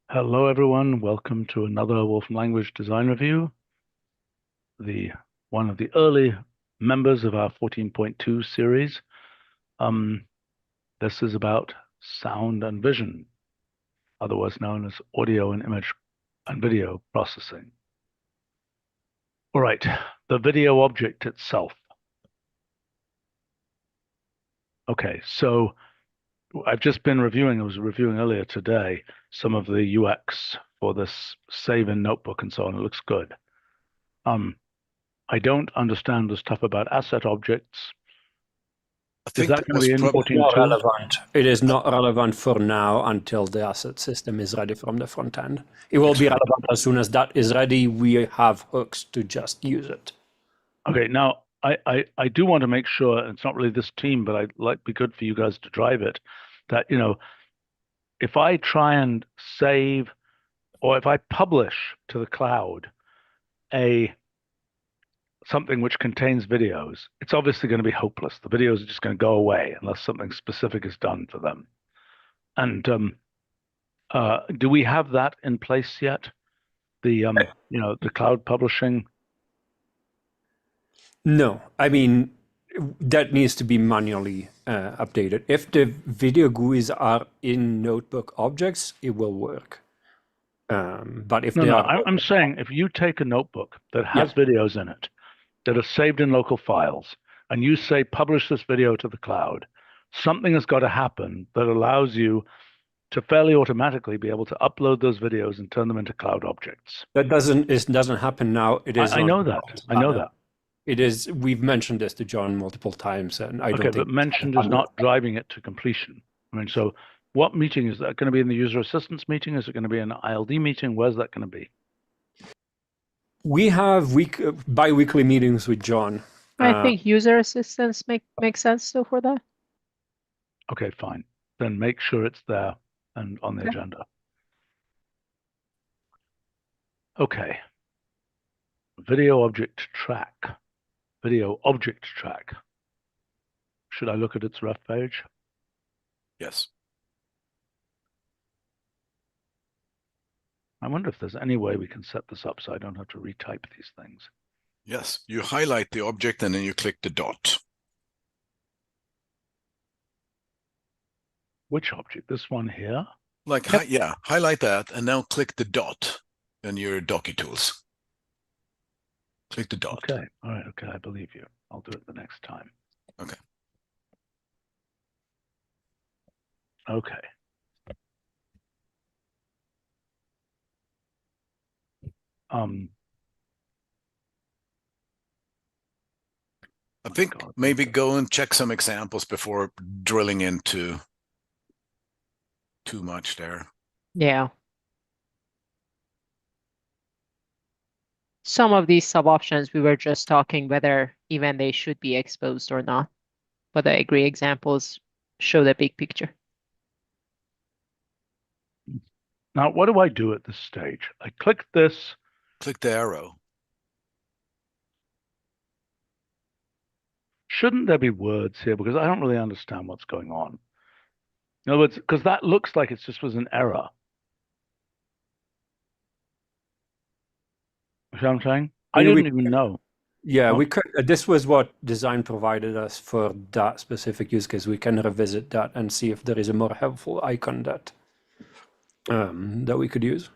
Hello, everyone. Welcome to another Wolfram Language Design Review. One of the early members of our 14.2 series. This is about sound and vision, otherwise known as audio and image and video processing. All right, the video object itself. Okay, so I've just been reviewing, I was reviewing earlier today, some of the UX for this save in notebook and so on. It looks good. I don't understand the stuff about asset objects. I Is think that that going to was be in probably Not 14.2? relevant. It is not relevant for now until the asset system is ready from the front end. It will be relevant as soon as that is ready. We have hooks to just use it. Okay, now I do want to make sure, and it's not really this team, but I'd like be good for you guys to drive it, that if I try and save or if I publish to the cloud a something which contains videos, it's obviously going to be hopeless. The videos are just going to go away unless something specific is done for them. And do we have that in place yet? The cloud publishing. No, I mean, that needs to be manually updated. If the video GUIs are in notebook objects, it will work. But if No, they no, are, I'm saying if you take a notebook that yeah, has videos in it that are saved in local files, and you say, publish this video to the cloud, something has got to happen that allows you to fairly automatically be able to upload those videos and turn them into cloud objects. that doesn't happen now. It is I not. know that. I know that. It is. We've mentioned this to John multiple times, and I Okay, don't but think mentioned is not driving it to completion. I mean, so what meeting is that going to be in the user assistance meeting? Is it going to be an ILD meeting? Where's that going to be? we have bi-weekly meetings with John. I think user assistance makes sense though for that. Okay, fine. Then make sure it's there and on the Okay. agenda. Okay. Video object track. Video object track. Should I look at its ref page? yes. I wonder if there's any way we can set this up so I don't have to retype these things. Yes, you highlight the object and then you click the dot. Which object? This one here? Like, Yep. yeah, highlight that and now click the dot in your DocuTools. Click the dot. Okay. All right. Okay. I believe you. I'll do it the next time. Okay. Okay. I think maybe go and check some examples before drilling into too much there. Yeah. Some of these sub-options we were just talking whether even they should be exposed or not. But I agree examples show the big picture. Now, what do I do at this stage? I click this. Click the arrow. Shouldn't there be words here? Because I don't really understand what's going on. In other words, because that looks like it just was an error. You know what I'm saying? I didn't even know. Yeah, we could. This was what design provided us for that specific use case. We can revisit that and see if there is a more helpful icon that we could use.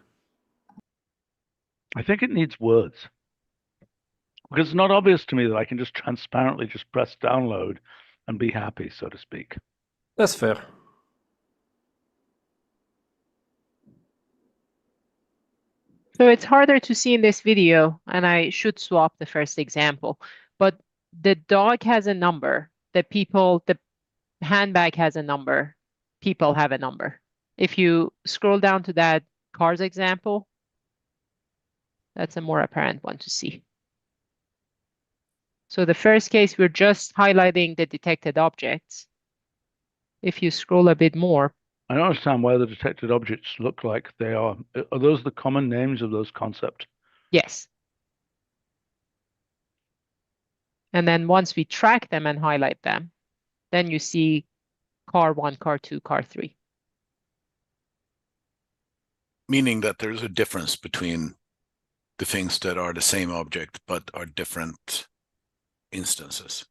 I think it needs words. Because it's not obvious to me that I can just transparently just press download and be happy, so to speak. That's fair. So it's harder to see in this video, and I should swap the first example, but the dog has a number, the handbag has a number, people have a number. If you scroll down to that cars example, that's a more apparent one to see. So the first case, we're just highlighting the detected objects. If you scroll a bit more, I don't understand why the detected objects look like they are. Are those the common names of those concepts? yes. And then once we track them and highlight them, then you see car 1, car 2, car 3. meaning that there's a difference between the things that are the same object but are different instances.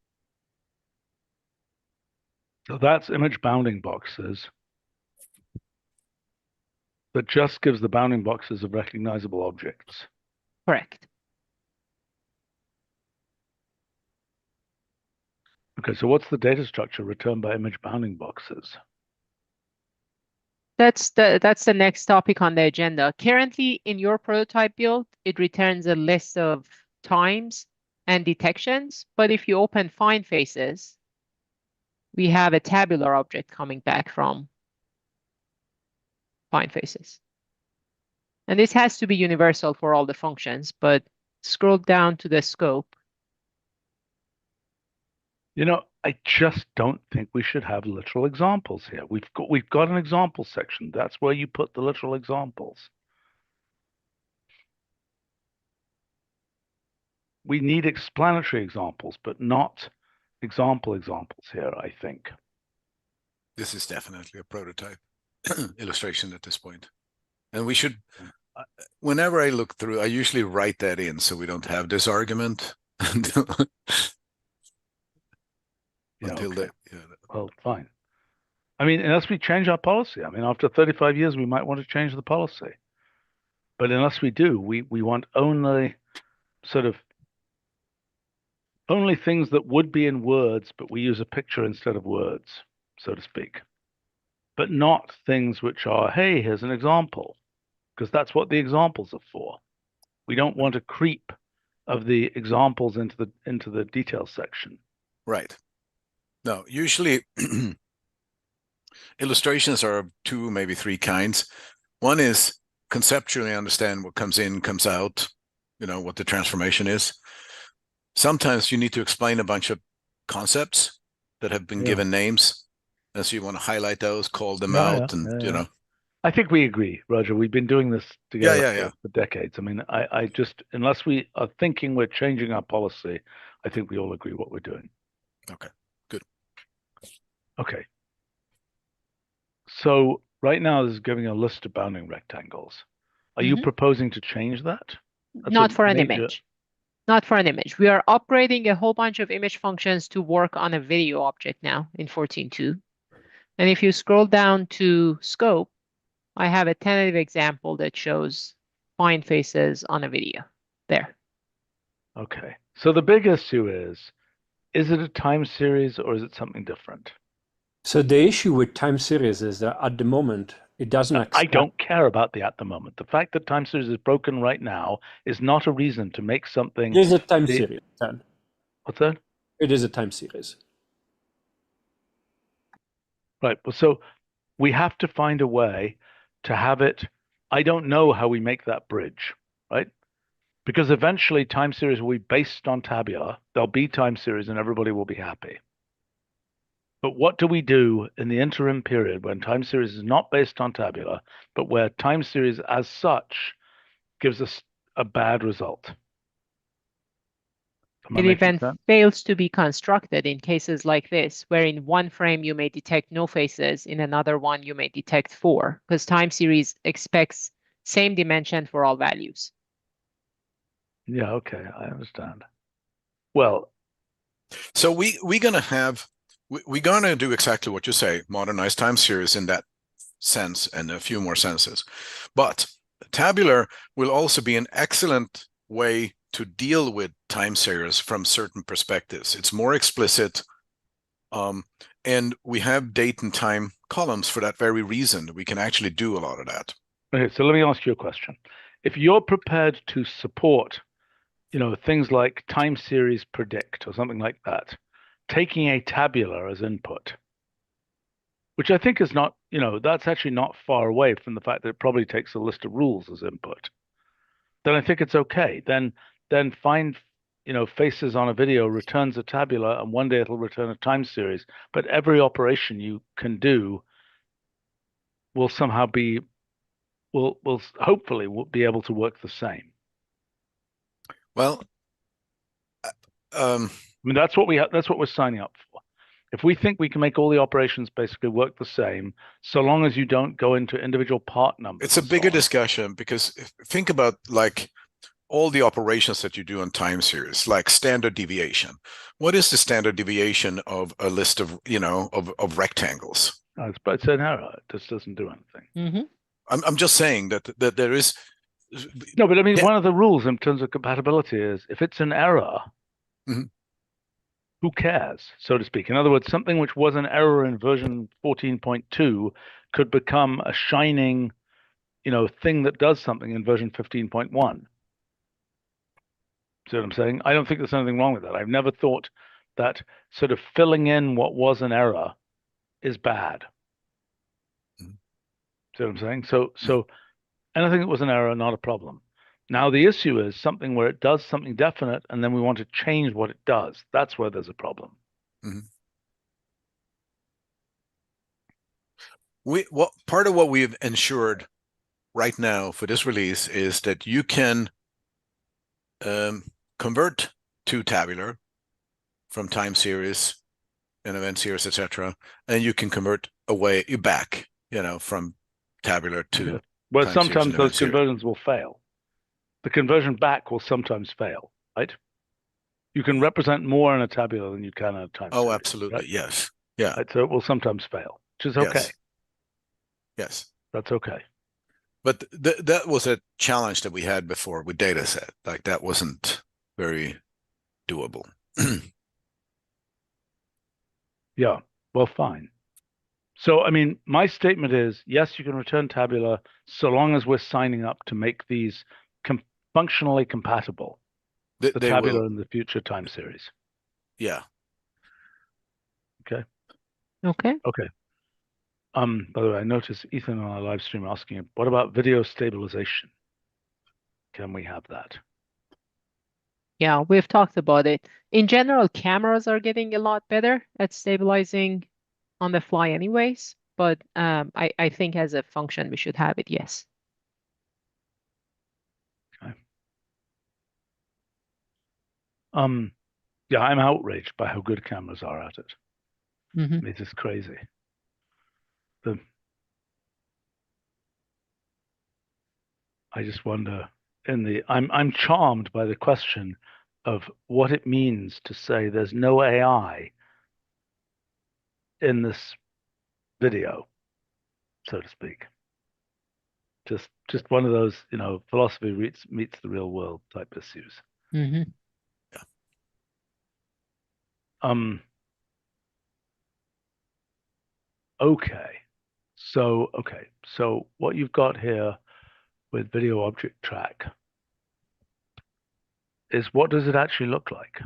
So that's image bounding boxes. That just gives the bounding boxes of recognizable objects. Correct. Okay, so what's the data structure returned by image bounding boxes? That's the next topic on the agenda. Currently, in your prototype build, it returns a list of times and detections. But if you open find faces, we have a tabular object coming back from find faces. And this has to be universal for all the functions, but scroll down to the scope. You know, I just don't think we should have literal examples here. We've got an example section. That's where you put the literal examples. We need explanatory examples, but not examples here, I think. This is definitely a prototype illustration at this point. And we should, whenever I look through, I usually write that in so we don't have this argument until Okay. Well, fine. I mean, unless we change our policy. I mean, after 35 years, we might want to change the policy. But unless we do, we want only sort of only things that would be in words, but we use a picture instead of words, so to speak. But not things which are, hey, here's an example, because that's what the examples are for. We don't want a creep of the examples into the details section. Right. No, usually illustrations are of two, maybe three kinds. One is conceptually understand what comes in, comes out, you know, what the transformation is. Sometimes you need to explain a bunch of concepts that have been given names. And so you want to highlight those, call them out, and, you know. I think we agree, Roger. We've been doing this together for decades. I mean, I just, unless we are thinking we're changing our policy, I think we all agree what we're doing. Okay, good. Okay. So right now this is giving a list of bounding rectangles. Are you proposing to change that? Not for an image. Not for an image. We are upgrading a whole bunch of image functions to work on a video object now in 14.2. And if you scroll down to scope, I have a tentative example that shows find faces on a video there. Okay. So the big issue is it a time series or is it something different? So the issue with time series is that at the moment, it doesn't I don't care about the at the moment. The fact that time series is broken right now is not a reason to make something. It is a time series, Dan. What's that? It is a time series. Right. Well, so we have to find a way to have it. I don't know how we make that bridge, right? Because eventually time series will be based on tabular. There'll be time series and everybody will be happy. But what do we do in the interim period when time series is not based on tabular, but where time series as such gives us a bad result? It even fails to be constructed in cases like this, where in one frame you may detect no faces, in another one you may detect 4, because time series expects same dimension for all values. Yeah, okay, I understand. Well, so we're gonna do exactly what you say, modernize time series in that sense and a few more senses. But tabular will also be an excellent way to deal with time series from certain perspectives. It's more explicit, and we have date and time columns for that very reason. We can actually do a lot of that. Okay, so let me ask you a question. If you're prepared to support, you know, things like time series predict or something like that, taking a tabular as input, which I think is not, you know, that's actually not far away from the fact that it probably takes a list of rules as input, then I think it's okay. Then find, you know, faces on a video returns a tabular, and one day it'll return a time series. But every operation you can do will somehow be, will hopefully be able to work the same. Well, I mean, that's what we're signing up for. If we think we can make all the operations basically work the same, so long as you don't go into individual part numbers. It's a and so bigger on. discussion, because think about like all the operations that you do on time series, like standard deviation. What is the standard deviation of a list of, of rectangles? It's an error. It just doesn't do anything. I'm just saying that there is. No, but I mean, Yeah. one of the rules in terms of compatibility is if it's an error, Mhm. who cares, so to speak? In other words, something which was an error in version 14.2 could become a shining, thing that does something in version 15.1. See what I'm saying? I don't think there's anything wrong with that. I've never thought that sort of filling in what was an error is bad. Mhm. See what I'm saying? So anything that was an error, not a problem. Now the issue is something where it does something definite and then we want to change what it does. That's where there's a problem. What part of what we've ensured right now for this release is that you can convert to tabular from time series and event series, etc., and you can convert back, from tabular to. Okay. Well, time series sometimes and those event series. conversions will fail. The conversion back will sometimes fail, right? You can represent more in a tabular than you can in a time Oh, series, absolutely. right? Yes. Yeah. Right, so it will sometimes fail, which is okay. Yes. That's okay. But that was a challenge that we had before with dataset. Like that wasn't very doable. Yeah, well, fine. So, I mean, my statement is, yes, you can return tabular so long as we're signing up to make these functionally compatible, the They tabular will. and the future time series. Yeah. Okay. Okay. Okay. By the way, I noticed Ethan on our live stream asking, what about video stabilization? Can we have that? Yeah, we've talked about it. In general, cameras are getting a lot better at stabilizing on the fly anyways, but I think as a function we should have it, yes. Okay. Yeah, I'm outraged by how good cameras are at it. It is crazy. I just wonder I'm charmed by the question of what it means to say there's no AI in this video, so to speak. Just one of those, philosophy meets the real world type issues. Okay. So what you've got here with video object track is, what does it actually look like?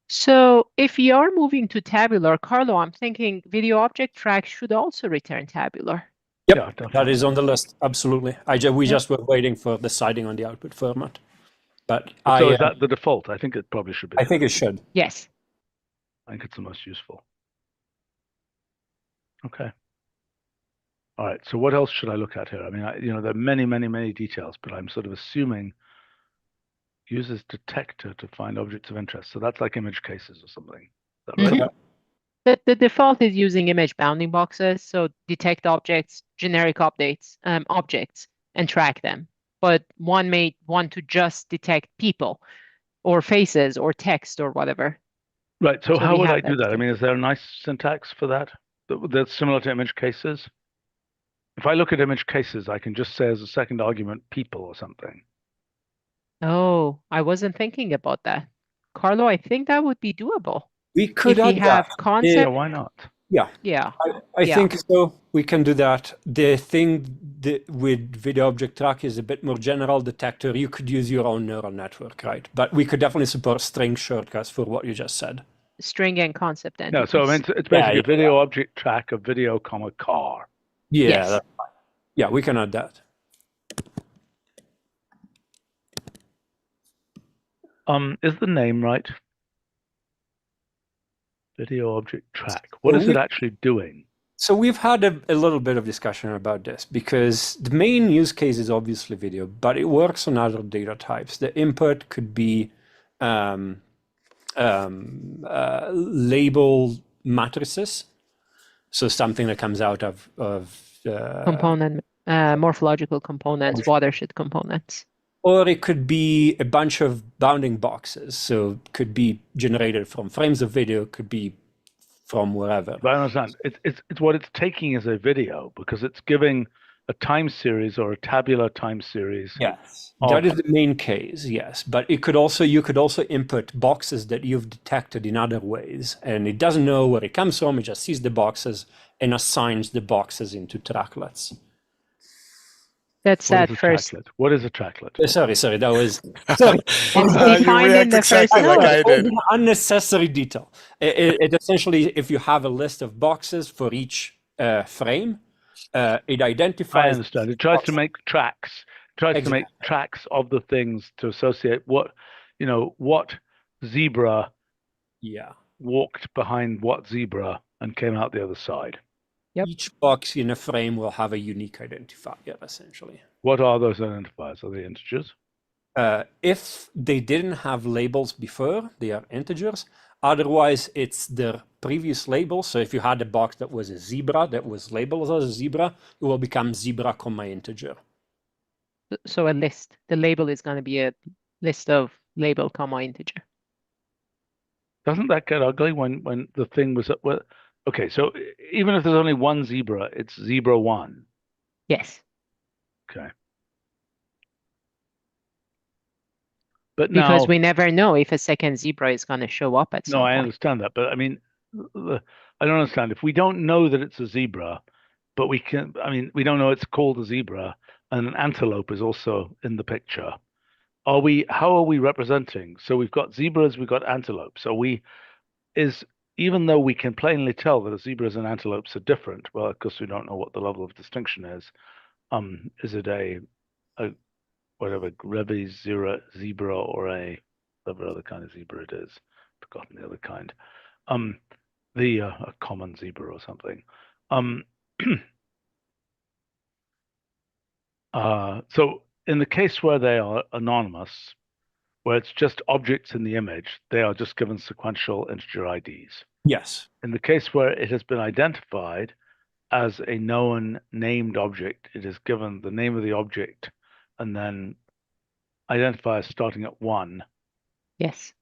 So if you are moving to tabular, Carlo, I'm thinking video object track should also return tabular. Yep, Yeah, that definitely. is on the list. Absolutely. We just were waiting for deciding on the output format. But So is that the default? I think it probably should be. I think it should. Yes. I think it's the most useful. Okay. All right. So what else should I look at here? I mean, there are many, many, many details, but I'm sort of assuming uses detector to find objects of interest. So that's like image cases or something. Is that right? The default is using image bounding boxes, so detect objects, generic objects, and track them. But one may want to just detect people or faces or text or whatever. Right. So how we would have I do that? I mean, is there a nice syntax for that that's similar to image cases? If I look at image cases, I can just say as a second argument, people or something. Oh, I wasn't thinking about that. Carlo, I think that would be doable. We could If we add have that. concept. Yeah, why not? Yeah. Yeah. I think so. We can do that. The thing with video object track is a bit more general detector. You could use your own neural network, right? But we could definitely support string shortcuts for what you just said. String and concept entities. No, so I mean, it's basically video object track of video, car. Yeah, Yes. that's fine. Yeah, we can add that. Is the name right? Video object track. What is it actually doing? So we've had a little bit of discussion about this because the main use case is obviously video, but it works on other data types. The input could be label matrices. So something that comes out of Component, morphological components, watershed components. or it could be a bunch of bounding boxes. So could be generated from frames of video, could be from wherever. But I understand. It's what it's taking as a video because it's giving a time series or a tabular time series. Yes, of- that is the main case. Yes, but it could also you could also input boxes that you've detected in other ways, and it doesn't know where it comes from. It just sees the boxes and assigns the boxes into tracklets. That's What that is a first. tracklet? What is a tracklet? Sorry, that was sorry. It's You defined in react the exactly first like note. I did. Unnecessary detail. It essentially, if you have a list of boxes for each frame, it identifies. I understand. It tries to make tracks. Tries to make Exactly. tracks of the things to associate what zebra Yeah. walked behind what zebra and came out the other side. Yep. Each box in a frame will have a unique identifier, essentially. What are those identifiers? Are they integers? If they didn't have labels before, they are integers. Otherwise, it's their previous label. So if you had a box that was a zebra, that was labeled as a zebra, it will become zebra, integer. So a list. The label is going to be a list of label, integer. Doesn't that get ugly when the thing was well? Okay, so even if there's only one zebra, it's zebra one. Yes. Okay. But Because now, we never know if a second zebra is going to show up at some no, I point. understand that, but I mean, I don't understand. If we don't know that it's a zebra, but we don't know it's called a zebra, and an antelope is also in the picture. How are we representing? So we've got zebras, we've got antelopes. Even though we can plainly tell that zebras and antelopes are different, well, of course we don't know what the level of distinction is. Is it a whatever Rebbe zebra or a whatever other kind of zebra it is? Forgotten the other kind. A common zebra or something. So in the case where they are anonymous, where it's just objects in the image, they are just given sequential integer IDs. Yes. In the case where it has been identified as a known named object, it is given the name of the object and then identifiers starting at 1 Yes.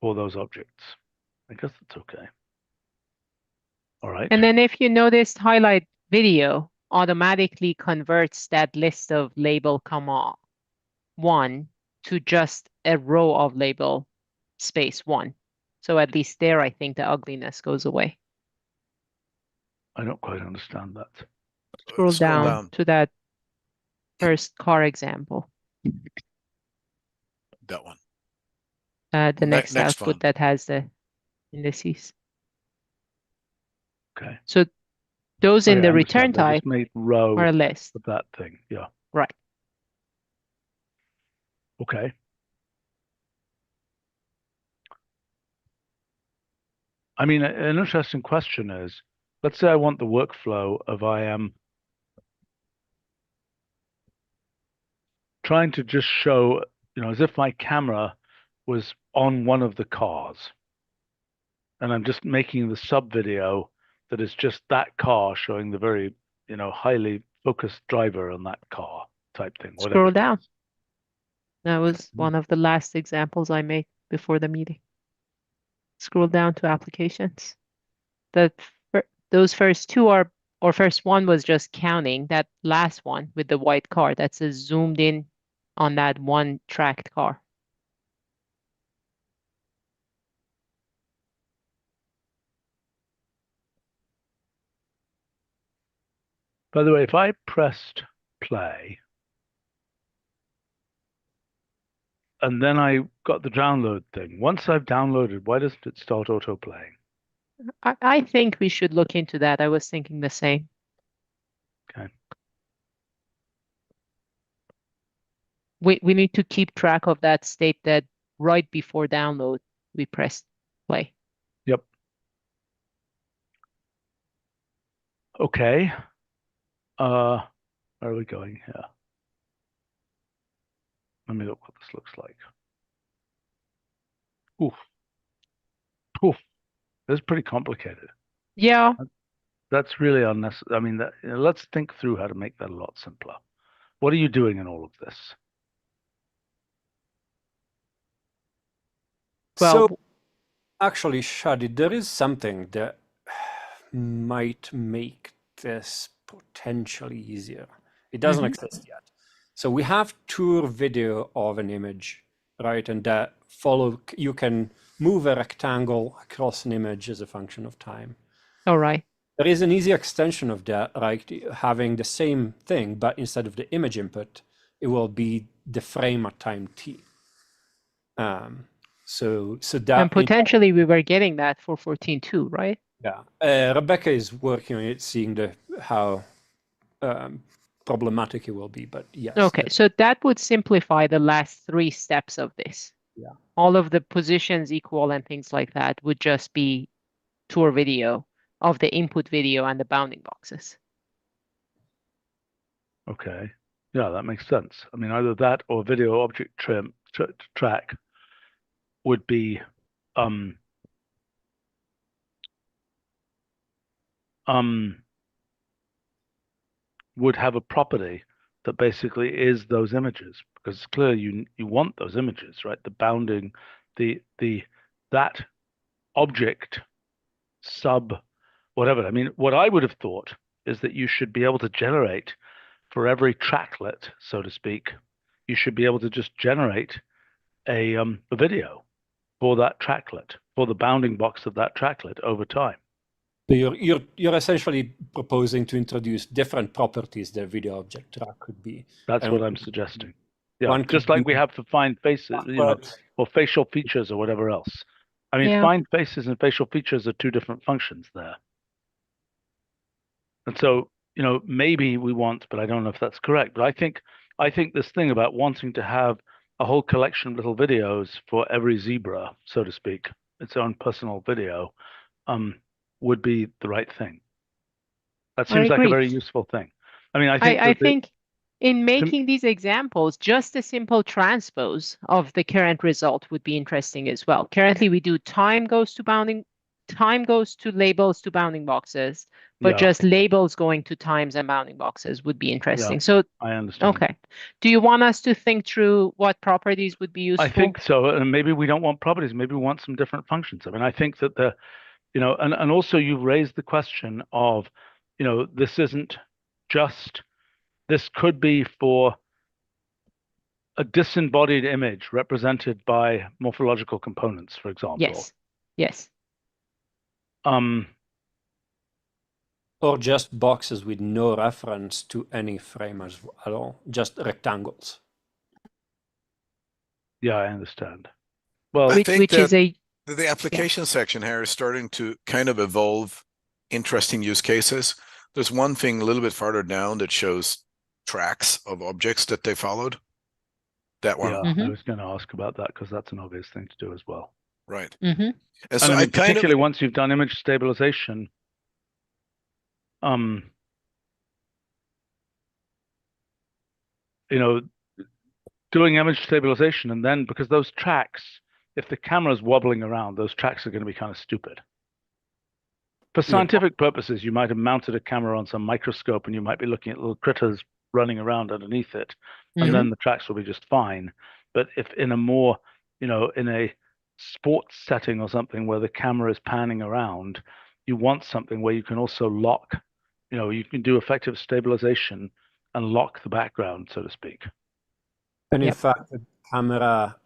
for those objects. I guess that's okay. All right. And then if you noticed, highlight video automatically converts that list of label, 1 to just a row of label space 1. So at least there, I think the ugliness goes away. I don't quite understand that. Scroll down to that first car example. That one. The next next output one. that has the indices. Okay. So those in I the understand. return They type just made row are a list. of that thing. Yeah. Right. Okay. I mean, an interesting question is, let's say I want the workflow of I am trying to just show, as if my camera was on one of the cars. And I'm just making the sub video that is just that car showing the very, highly focused driver on that car type thing. Scroll down. That was one of the last examples I made before the meeting. Scroll down to applications. Those first two are, or first one was just counting. That last one with the white car, that's a zoomed in on that one tracked car. By the way, if I pressed play and then I got the download thing, once I've downloaded, why doesn't it start auto playing? I think we should look into that. I was thinking the same. Okay. We need to keep track of that state that right before download, we pressed play. Yep. Okay. Where are we going here? Let me look what this looks like. Oof. Oof. It's pretty complicated. Yeah. That's really unnecessary. I mean, let's think through how to make that a lot simpler. What are you doing in all of this? Well, So actually, Shadi, there is something that might make this potentially easier. It doesn't exist yet. So we have tour video of an image, right? And that you can move a rectangle across an image as a function of time. all right. There is an easy extension of that, right? Having the same thing, but instead of the image input, it will be the frame at time t. So that And potentially we were getting that for 14.2, right? yeah, Rebecca is working on it, seeing how problematic it will be. But yes. Okay, so that would simplify the last 3 steps of this. Yeah. All of the positions equal and things like that would just be tour video of the input video and the bounding boxes. Okay. Yeah, that makes sense. I mean, either that or video object track would be would have a property that basically is those images, because it's clear you want those images, right? The bounding, that object sub whatever. I mean, what I would have thought is that you should be able to generate for every tracklet, so to speak, you should be able to just generate a video for that tracklet, for the bounding box of that tracklet over time. So you're essentially proposing to introduce different properties that video object track could be. That's And what I'm suggesting. Yeah, one just could like we be have for find faces, or facial features or whatever else. I mean, Yeah. find faces and facial features are 2 different functions there. And so, maybe we want, but I don't know if that's correct. But I think this thing about wanting to have a whole collection of little videos for every zebra, so to speak, its own personal video, would be the right thing. That I seems like a agree. very useful thing. I mean, I think I think in making these examples, just a simple transpose of the current result would be interesting as well. Currently, we do time goes to labels to bounding boxes, but Yeah. just labels going to times and bounding boxes would be interesting. Yeah. So, I understand. okay. Do you want us to think through what properties would be useful? I think so. And maybe we don't want properties. Maybe we want some different functions. I mean, I think that and also you've raised the question of, this isn't just, this could be for a disembodied image represented by morphological components, for example. Yes. Yes. or just boxes with no reference to any frame at all, just rectangles. Yeah, I understand. Well, I think Which is that a the application section here is starting to kind of evolve interesting use cases. There's one thing a little bit farther down that shows tracks of objects that they followed. That one. yeah, I was going to ask about that because that's an obvious thing to do as well. Right. Mhm. And so And I I mean, kind of, particularly once you've done image stabilization, doing image stabilization, and then because those tracks, if the camera's wobbling around, those tracks are going to be kind of stupid. For scientific purposes, you might have mounted a camera on some microscope and you might be looking at little critters running around underneath it, and then the tracks will be just fine. But if in a more, in a sports setting or something where the camera is panning around, you want something where you can also lock, you can do effective stabilization and lock the background, so to speak. And in Yep. fact, the camera,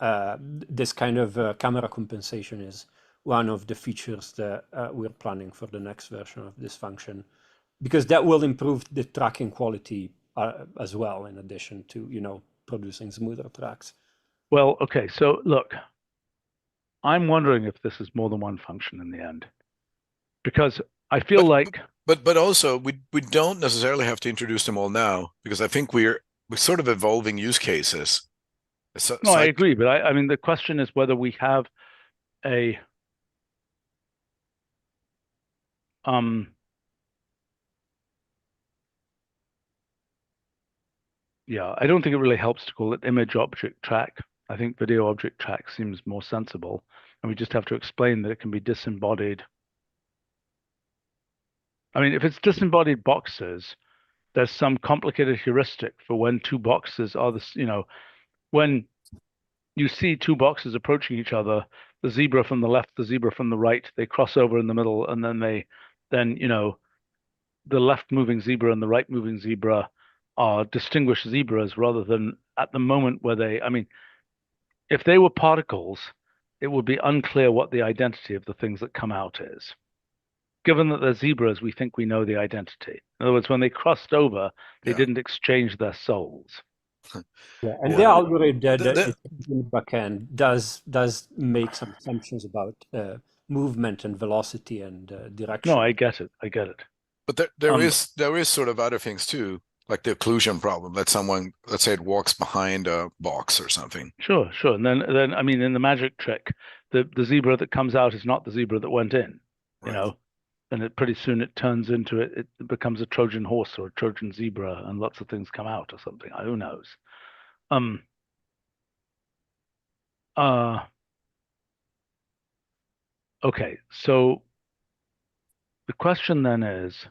this kind of camera compensation is one of the features that we're planning for the next version of this function, because that will improve the tracking quality as well, in addition to, producing smoother tracks. Well, okay, so look, I'm wondering if this is more than one function in the end, because I feel like, but also we don't necessarily have to introduce them all now, because I think we're sort of evolving use cases. no, I agree, but I mean, the question is whether we have a yeah, I don't think it really helps to call it image object track. I think video object track seems more sensible, and we just have to explain that it can be disembodied I mean, if it's disembodied boxes, there's some complicated heuristic for when two boxes are this, when you see two boxes approaching each other, the zebra from the left, the zebra from the right, they cross over in the middle, and then the left moving zebra and the right moving zebra are distinguished zebras rather than at the moment where if they were particles, it would be unclear what the identity of the things that come out is. Given that they're zebras, we think we know the identity. In other words, when they crossed over, they didn't exchange their souls. Yeah, and Yeah. the algorithm that The- is in the backend does make some assumptions about movement and velocity and direction. No, I get it. But there Um, is sort of other things too, like the occlusion problem. Let's say it walks behind a box or something. Sure. And then I mean, in the magic trick, the zebra that comes out is not the zebra that went in, Right. and pretty soon it turns into it becomes a Trojan horse or a Trojan zebra, and lots of things come out or something. Who knows? Okay, so the question then is,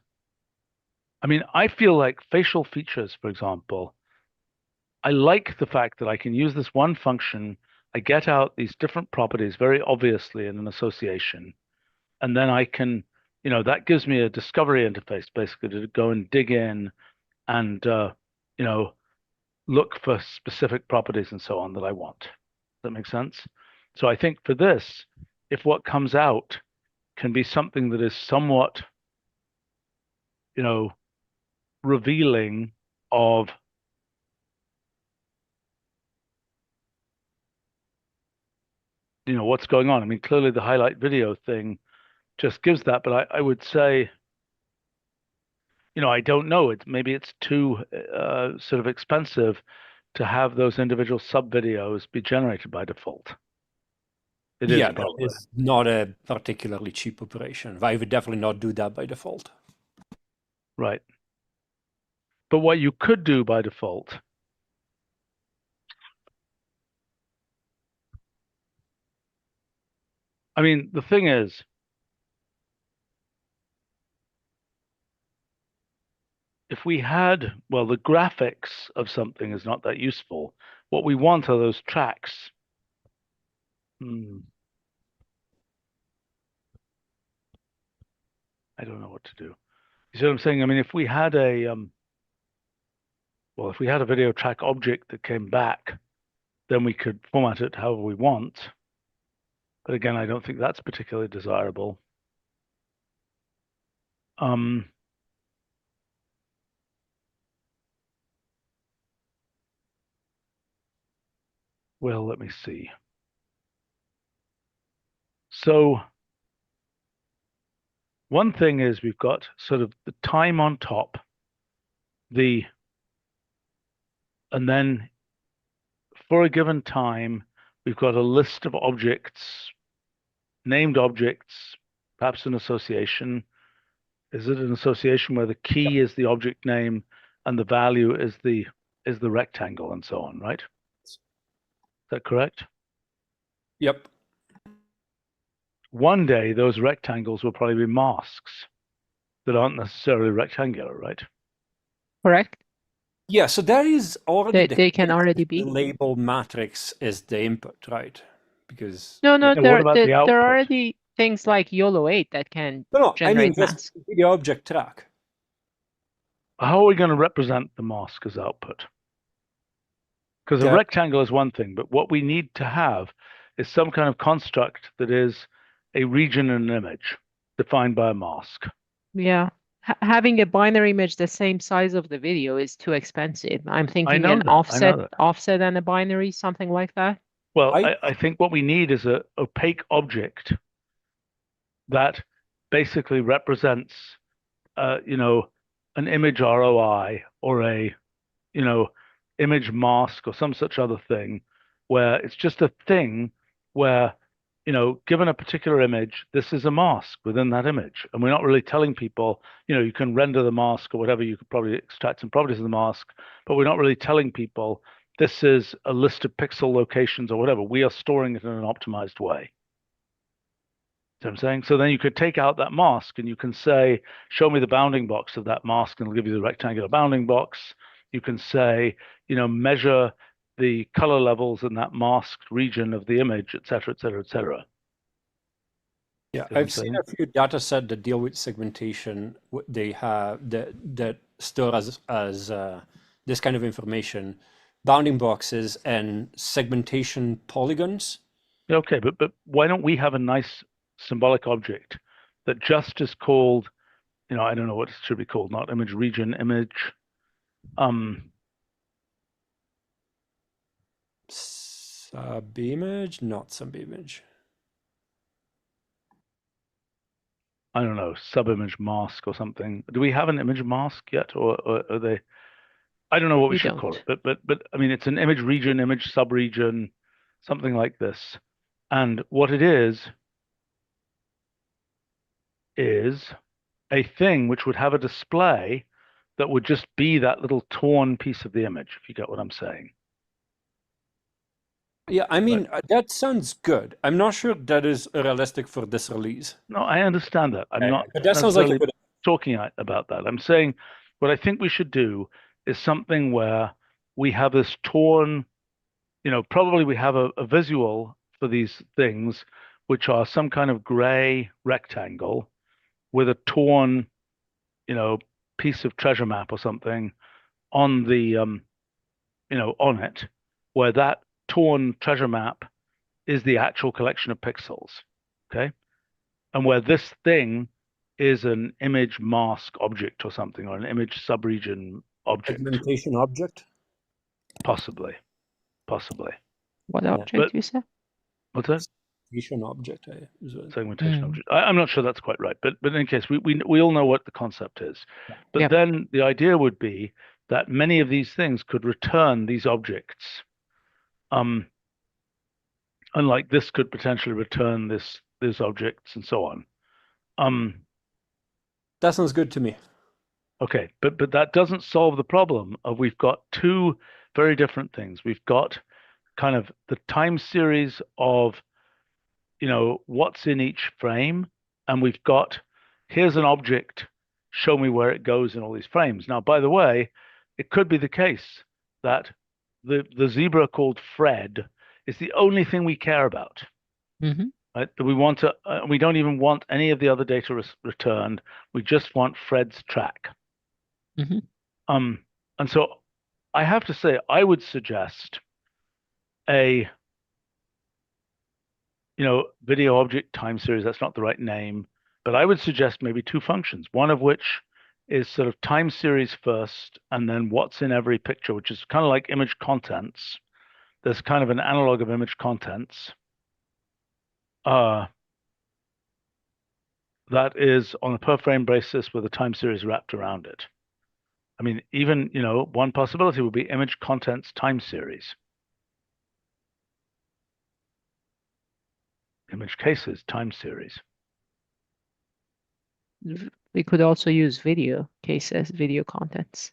I mean, I feel like facial features, for example, I like the fact that I can use this one function, I get out these different properties very obviously in an association, and then I can, that gives me a discovery interface basically to go and dig in and, look for specific properties and so on that I want. Does that make sense? So I think for this, if what comes out can be something that is somewhat, revealing of what's going on. I mean, clearly the highlight video thing just gives that, but I would say, I don't know. Maybe it's too sort of expensive to have those individual sub videos be generated by default. It is probably. It's not a particularly cheap operation. I would definitely not do that by default. Right. But what you could do by default, I mean, the thing is, if we had, well, the graphics of something is not that useful. What we want are those tracks. I don't know what to do. You see what I'm saying? I mean, if we had a video track object that came back, then we could format it however we want. But again, I don't think that's particularly desirable. Well, let me see. So one thing is we've got sort of the time on top, and then for a given time, we've got a list of objects, named objects, perhaps an association. Is it an association where the key is the object name and the value is the rectangle and so on, right? Is that correct? Yep. One day, those rectangles will probably be masks that aren't necessarily rectangular, right? Correct. Yeah, so there is already They can already the be. label matrix is the input, right? Because No, Yeah, what about the output? there are already things like YOLO 8 that can I generate mean just masks. video object track. How are we going to represent the mask as output? Because a Yeah. rectangle is one thing, but what we need to have is some kind of construct that is a region in an image defined by a mask. Yeah. Having a binary image the same size of the video is too expensive. I'm thinking know an that, I know offset and a binary, something like that. Well, I think what we need is an opaque object that basically represents, an image ROI or a, image mask or some such other thing, where it's just a thing where, given a particular image, this is a mask within that image. And we're not really telling people, you can render the mask or whatever, you could probably extract some properties of the mask, but we're not really telling people this is a list of pixel locations or whatever. We are storing it in an optimized way. See what I'm saying? So then you could take out that mask and you can say, show me the bounding box of that mask, and it'll give you the rectangular bounding box. You can say, measure the color levels in that masked region of the image, et cetera, et cetera, et cetera. Yeah, See what I'm I've seen saying? a few data sets that deal with segmentation. They have that store as this kind of information, bounding boxes and segmentation polygons. Yeah, okay, but why don't we have a nice symbolic object that just is called, I don't know what it should be called, not image region, image, Subimage, not subimage. I don't know, subimage mask or something. Do we have an image mask yet, or are they? I don't know what we We should call don't. it, but I mean, it's an image region, image subregion, something like this. And what it is a thing which would have a display that would just be that little torn piece of the image, if you get what I'm saying. Yeah, I mean, that sounds good. I'm not sure that is realistic for this release. No, I understand that. I'm not But that sounds like a necessarily good. talking about that. I'm saying what I think we should do is something where we have this torn, probably we have a visual for these things, which are some kind of gray rectangle with a torn, piece of treasure map or something on the, on it, where that torn treasure map is the actual collection of pixels. Okay. And where this thing is an image mask object or something, or an image subregion object. Segmentation object? Possibly. What Yeah. object you said? What's that? Segmentation object. Segmentation object. I'm not sure that's quite right, but in any case, we all know what the concept is. But Yep. then the idea would be that many of these things could return these objects. Unlike this could potentially return these objects and so on. That sounds good to me. Okay, but that doesn't solve the problem of we've got two very different things. We've got kind of the time series of, what's in each frame, and we've got, here's an object, show me where it goes in all these frames. Now, by the way, it could be the case that the zebra called Fred is the only thing we care about. Mm-hmm. Right? We want to, we don't even want any of the other data returned. We just want Fred's track. Mm-hmm. And so I have to say, I would suggest a, video object time series. That's not the right name, but I would suggest maybe two functions, one of which is sort of time series first, and then what's in every picture, which is kind of like image contents. There's kind of an analog of image contents. That is on a per frame basis with a time series wrapped around it. I mean, even, one possibility would be image contents time series. Image cases time series. We could also use video cases, video contents.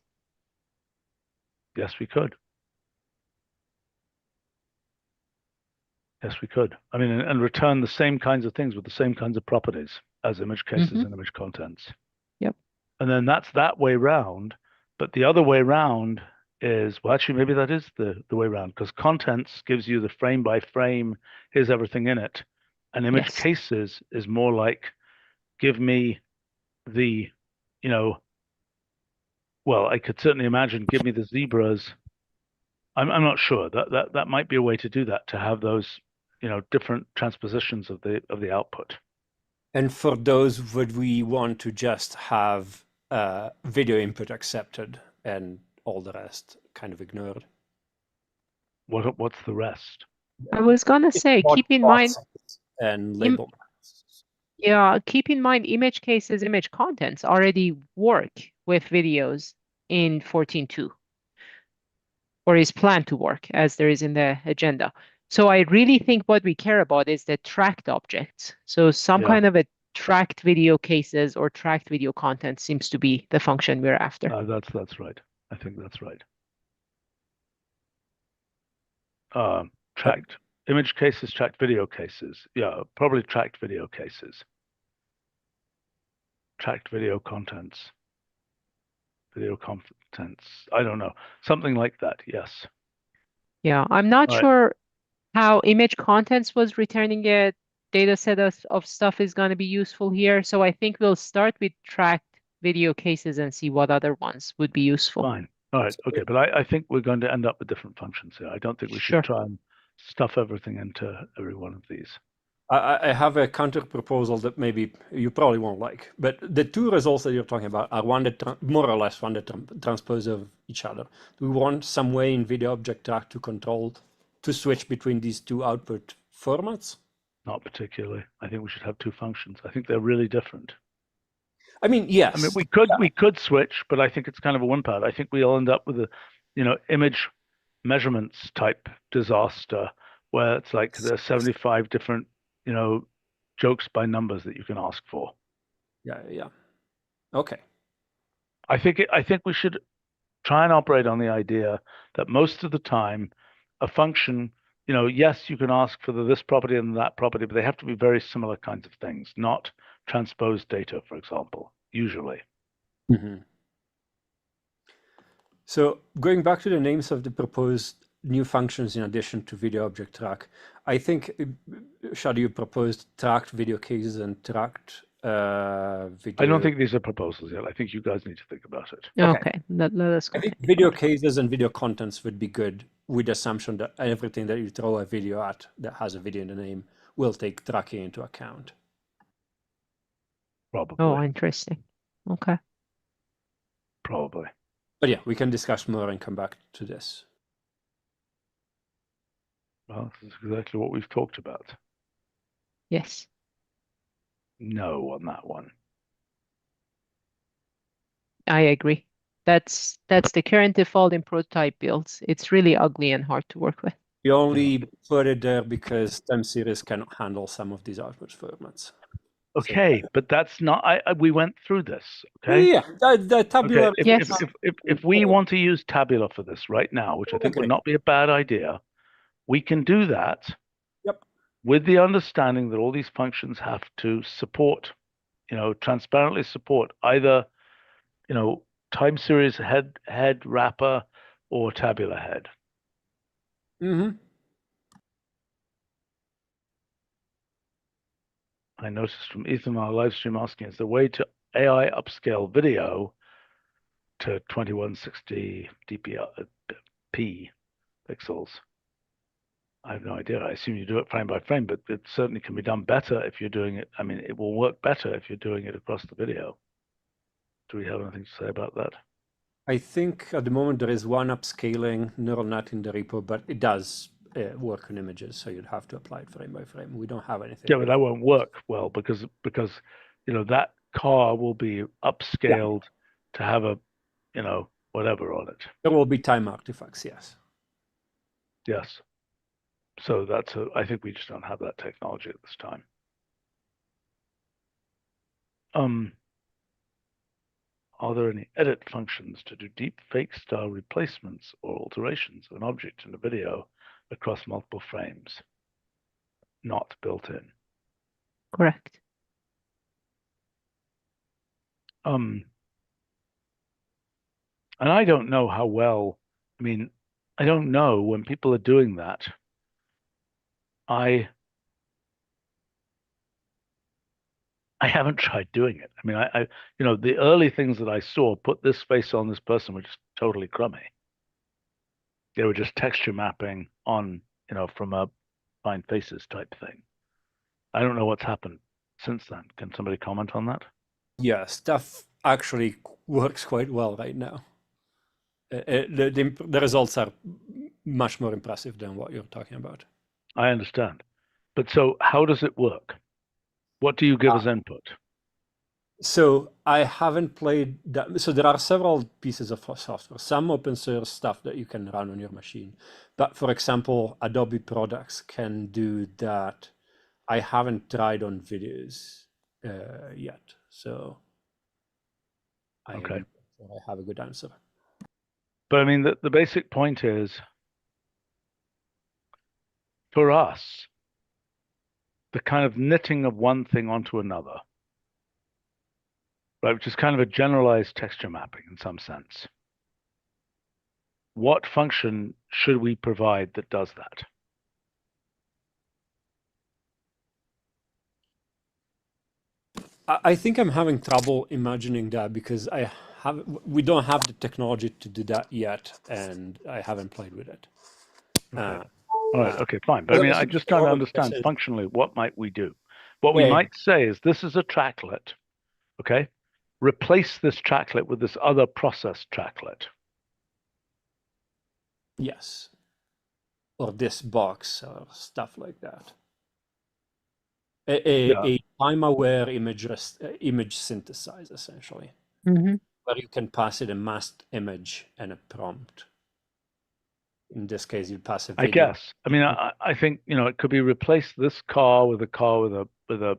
Yes, we could. Yes, we could. I mean, and return the same kinds of things with the same kinds of properties as image cases and image contents. Yep. And then that's that way round. But the other way round is, well, actually, maybe that is the way round, because contents gives you the frame by frame, here's everything in it. And image cases is more like, give me the, well, I could certainly imagine, give me the zebras. I'm not sure that might be a way to do that, to have those, different transpositions of the output. And for those, would we want to just have video input accepted and all the rest kind of ignored? What's the rest? I was gonna say, keep in mind, and label. Yeah, keep in mind, image cases, image contents already work with videos in 14.2, or is planned to work as there is in the agenda. So I really think what we care about is the tracked objects. So some kind of a tracked video cases or tracked video content seems to be the function we're after. That's right. I think that's right. Tracked Image cases, tracked video cases. Yeah, probably tracked video cases. Tracked video contents. Video contents. I don't know. Something like that, yes. Yeah, I'm not All right. sure how image contents was returning a data set of stuff is going to be useful here. So I think we'll start with tracked video cases and see what other ones would be useful. Fine. All right. Okay. But I think we're going to end up with different functions here. I don't think we Sure. should try and stuff everything into every one of these. I have a counter proposal that maybe you probably won't like, but the two results that you're talking about are one that more or less one that transpose of each other. Do we want some way in video object track to switch between these two output formats? Not particularly. I think we should have two functions. I think they're really different. I mean, yes. I mean, we could switch, but I think it's kind of a one part. I think we'll end up with a, image measurements type disaster where it's like there's 75 different, jokes by numbers that you can ask for. Yeah. Okay. I think we should try and operate on the idea that most of the time a function, yes, you can ask for this property and that property, but they have to be very similar kinds of things, not transposed data, for example, usually. Mm-hmm. So going back to the names of the proposed new functions in addition to video object track, I think, Shadi, you proposed tracked video cases and tracked video. I don't think these are proposals yet. I think you guys need to think about it. Okay, let us go. I think video cases and video contents would be good with the assumption that everything that you throw a video at that has a video in the name will take tracking into account. Probably. Oh, interesting. Okay. Probably. But yeah, we can discuss more and come back to this. Well, this is exactly what we've talked about. Yes. No on that one. I agree. That's the current default in prototype builds. It's really ugly and hard to work with. We only put it there because time series cannot handle some of these output formats. Okay, but that's not. We went through this. Okay. Yeah, the tabular. Okay. Yes. If we want to use Tabular for this right now, which I think would not be a bad idea, we can do that. Yep. With the understanding that all these functions have to support, transparently support either, time series head wrapper or tabular head. Mm-hmm. I noticed from Ethan on our live stream asking, is the way to AI upscale video to 2160 dpi pixels? I have no idea. I assume you do it frame by frame, but it certainly can be done better if you're doing it. I mean, it will work better if you're doing it across the video. Do we have anything to say about that? I think at the moment there is one upscaling neural net in the repo, but it does work on images, so you'd have to apply it frame by frame. We don't have anything. Yeah, but that won't work well because that car will be upscaled to have a whatever on it. There will be time artifacts, yes. Yes. So I think we just don't have that technology at this time. Are there any edit functions to do deep fake style replacements or alterations of an object in a video across multiple frames? Not built in. Correct. And I don't know how well, I don't know when people are doing that. I haven't tried doing it. The early things that I saw, put this face on this person, were just totally crummy. They were just texture mapping on, from a find faces type thing. I don't know what's happened since then. Can somebody comment on that? Yeah, stuff actually works quite well right now. The results are much more impressive than what you're talking about. I understand. But so how does it work? What do you give as input? So I haven't played that. So there are several pieces of software, some open source stuff that you can run on your machine. But for example, Adobe products can do that. I haven't tried on videos yet. So I have a good answer. But the basic point is for us, the kind of knitting of one thing onto another, right, which is kind of a generalized texture mapping in some sense. What function should we provide that does that? I think I'm having trouble imagining that because we don't have the technology to do that yet, and I haven't played with it. Okay. All right, okay, fine. But I mean, I'm just trying to understand functionally what might we do. What we might say is this is a tracklet, okay? Replace this tracklet with this other process tracklet. Yes. Or this box or stuff like that. A time-aware image synthesizer, essentially, where you can pass it a masked image and a prompt. In this case, you pass a video. I guess. I mean, I think, you know, it could be replace this car with a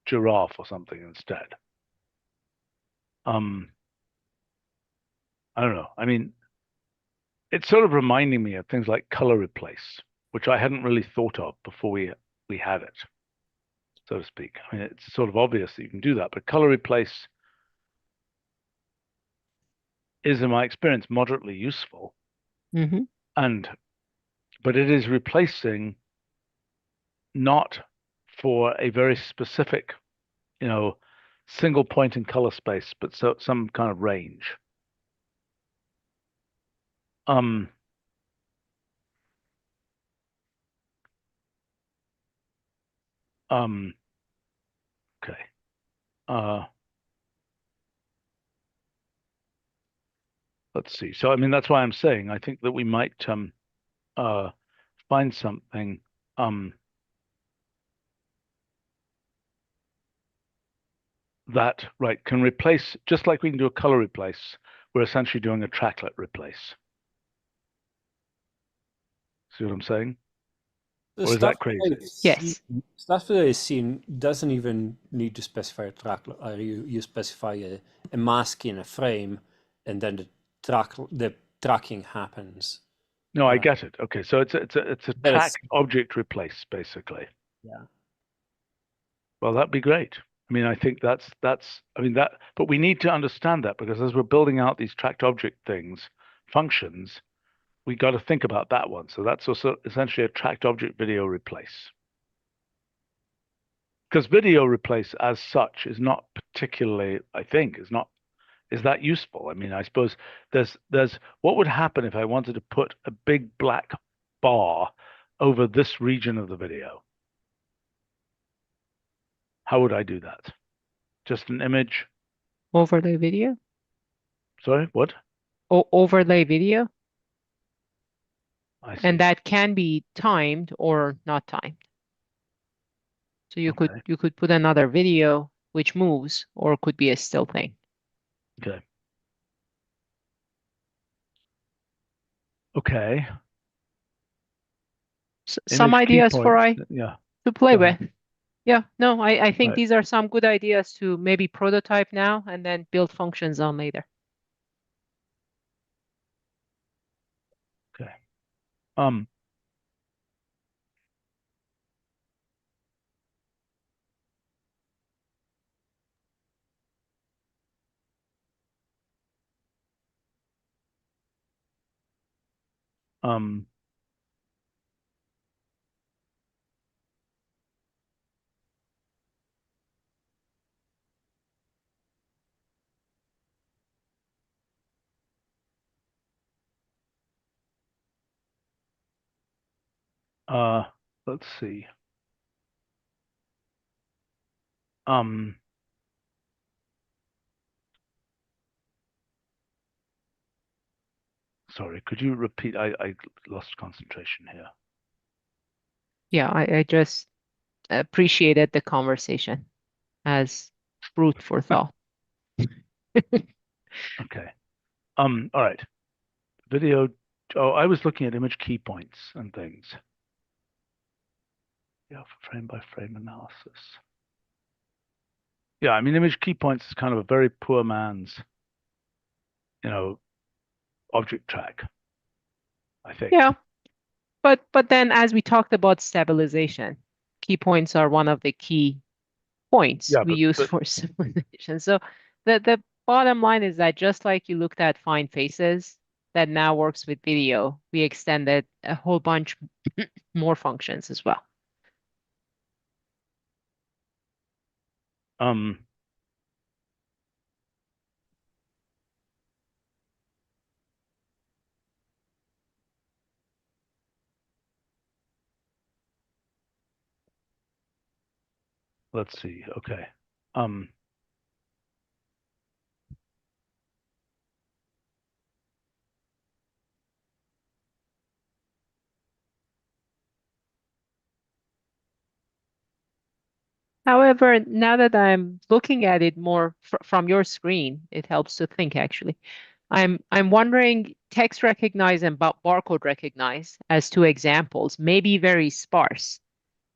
giraffe or something instead. I don't know. I mean, it's sort of reminding me of things like color replace, which I hadn't really thought of before we had it, so to speak. I mean, it's sort of obvious that you can do that, but color replace is, in my experience, moderately useful. But it is replacing not for a very specific, you know, single point in color space, but some kind of range. Okay. Let's see. So I mean, that's why I'm saying I think that we might find something that can replace, just like we can do a color replace, we're essentially doing a tracklet replace. See what I'm saying? Or is that crazy? Yes. Stuff that is seen doesn't even need to specify a tracklet. You specify a mask in a frame, and then the tracking happens. No, I get it. Okay, so it's a track object replace, basically. Yeah. Well, that'd be great. I mean, I think that's I mean that, but we need to understand that, because as we're building out these tracked object functions, we got to think about that one. So that's also essentially a tracked object video replace. Because video replace as such is not particularly, I think, is that useful. I mean, I suppose there's what would happen if I wanted to put a big black bar over this region of the video? How would I do that? Just an image? Overlay video? Sorry, what? Overlay video? I see. And that can be timed or not timed. So you could put another video which moves, or could be a still thing. Okay. Okay. Some ideas for to play with. Yeah, no, I think these are some good ideas to maybe prototype now and then build functions on later. Okay. Let's see. Sorry, could you repeat? I lost concentration here. Yeah, I just appreciated the conversation as fruit for thought. Okay. All right. Video. Oh, I was looking at image key points and things. Yeah, for frame by frame analysis. Yeah, I mean, image key points is kind of a very poor man's, you know, object track, I think. Yeah. But then as we talked about stabilization, key points are one of the key points Yeah, we use but for simulation. So the bottom line is that just like you looked at Find Faces that now works with video, we extended a whole bunch more functions as well. Let's see. Okay. However, now that I'm looking at it more from your screen, it helps to think actually. I'm wondering text recognize and barcode recognize as two examples may be very sparse,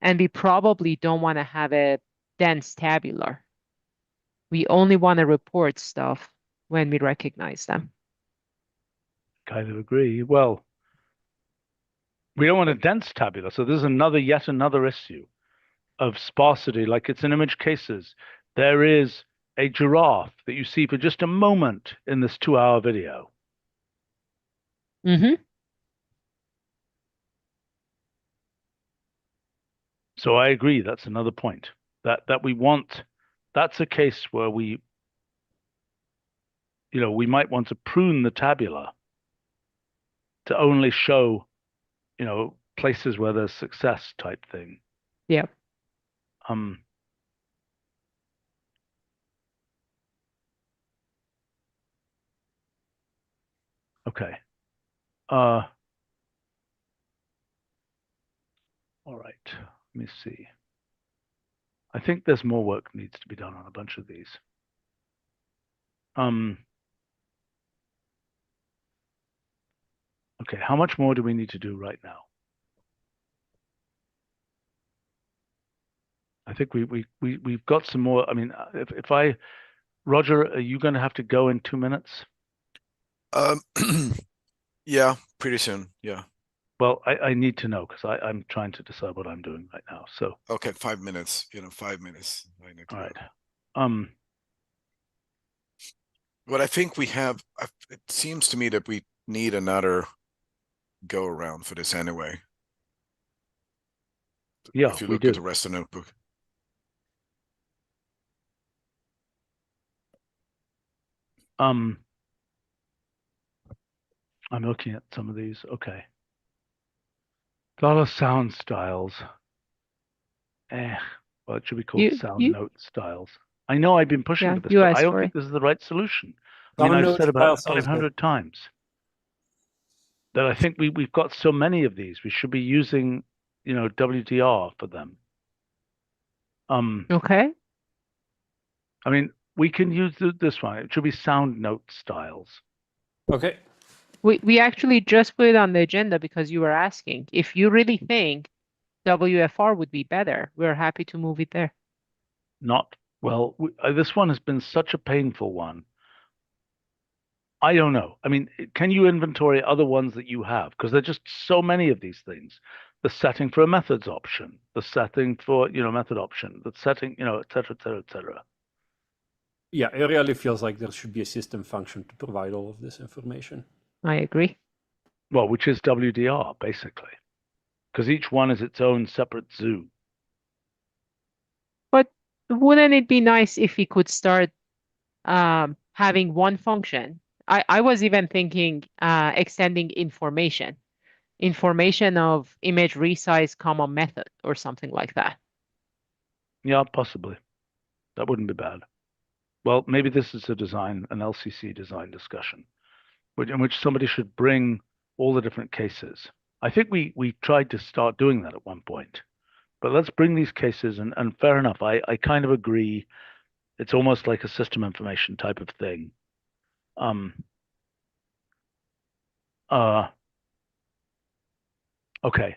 and we probably don't want to have a dense tabular. We only want to report stuff when we recognize them. Kind of agree. Well, we don't want a dense tabular, so this is yet another issue of sparsity. Like it's in image cases. There is a giraffe that you see for just a moment in this 2-hour video. Mm-hmm. So I agree. That's another point that we want. That's a case where we might want to prune the tabula to only show, places where there's success type thing. Yeah. Okay. All right. Let me see. I think there's more work needs to be done on a bunch of these. Okay, how much more do we need to do right now? I think we've got some more. I mean, Roger, are you going to have to go in 2 minutes? Yeah, pretty soon. Yeah. Well, I need to know because I'm trying to decide what I'm doing right now. So Okay, 5 minutes. 5 minutes. I need to all go. right. What I think we have, it seems to me that we need another go around for this anyway. Yeah, if you we look do. at the rest of the notebook. I'm looking at some of these. Okay. Dollar sound styles. Well, it should be called sound note styles. I know I've been pushing for this, you but I asked don't for think it. this is the right solution. I mean, Sound I've note said about style sounds good. 500 times that I think we've got so many of these. We should be using, WDR for them. Okay. I mean, we can use this one. It should be sound note styles. Okay. We actually just put it on the agenda because you were asking. If you really think WFR would be better, we're happy to move it there. This one has been such a painful one. I don't know. I mean, can you inventory other ones that you have? Because there are just so many of these things. The setting for a methods option, the setting for, method option, the setting, et cetera, et cetera, et cetera. Yeah, it really feels like there should be a system function to provide all of this information. I agree. Well, which is WDR, basically. Because each one is its own separate zoo. But wouldn't it be nice if we could start having one function? I was even thinking extending information of image resize comma method or something like that. Yeah, possibly. That wouldn't be bad. Well, maybe this is an LCC design discussion, in which somebody should bring all the different cases. I think we tried to start doing that at one point, but let's bring these cases and fair enough. I kind of agree. It's almost like a system information type of thing. Okay.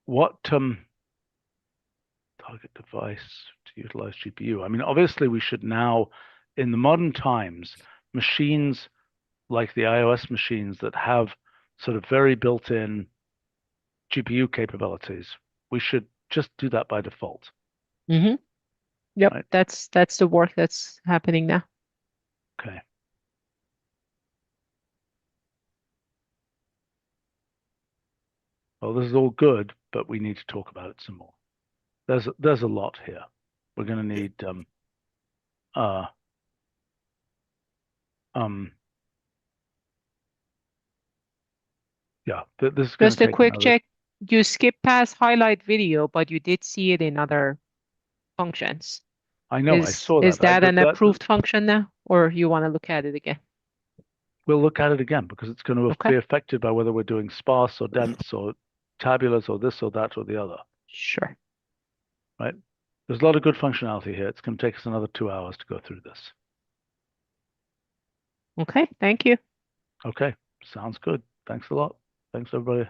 What target device to utilize GPU? I mean, obviously we should now, in the modern times, machines like the iOS machines that have sort of very built-in GPU capabilities, we should just do that by default. Mm-hmm. Yep, Right. that's the work that's happening now. Okay. Well, this is all good, but we need to talk about it some more. There's a lot here. We're going to need yeah, this is going Just to a take quick another. check. You skipped past highlight video, but you did see it in other functions. I know, I saw that. Is that an that approved function now, or you want to look at it again? we'll look at it again because it's going to Okay. be affected by whether we're doing sparse or dense or tabulars or this or that or the other. Sure. Right? There's a lot of good functionality here. It's going to take us another 2 hours to go through this. Okay, thank you. Okay, sounds good. Thanks a lot. Thanks, everybody.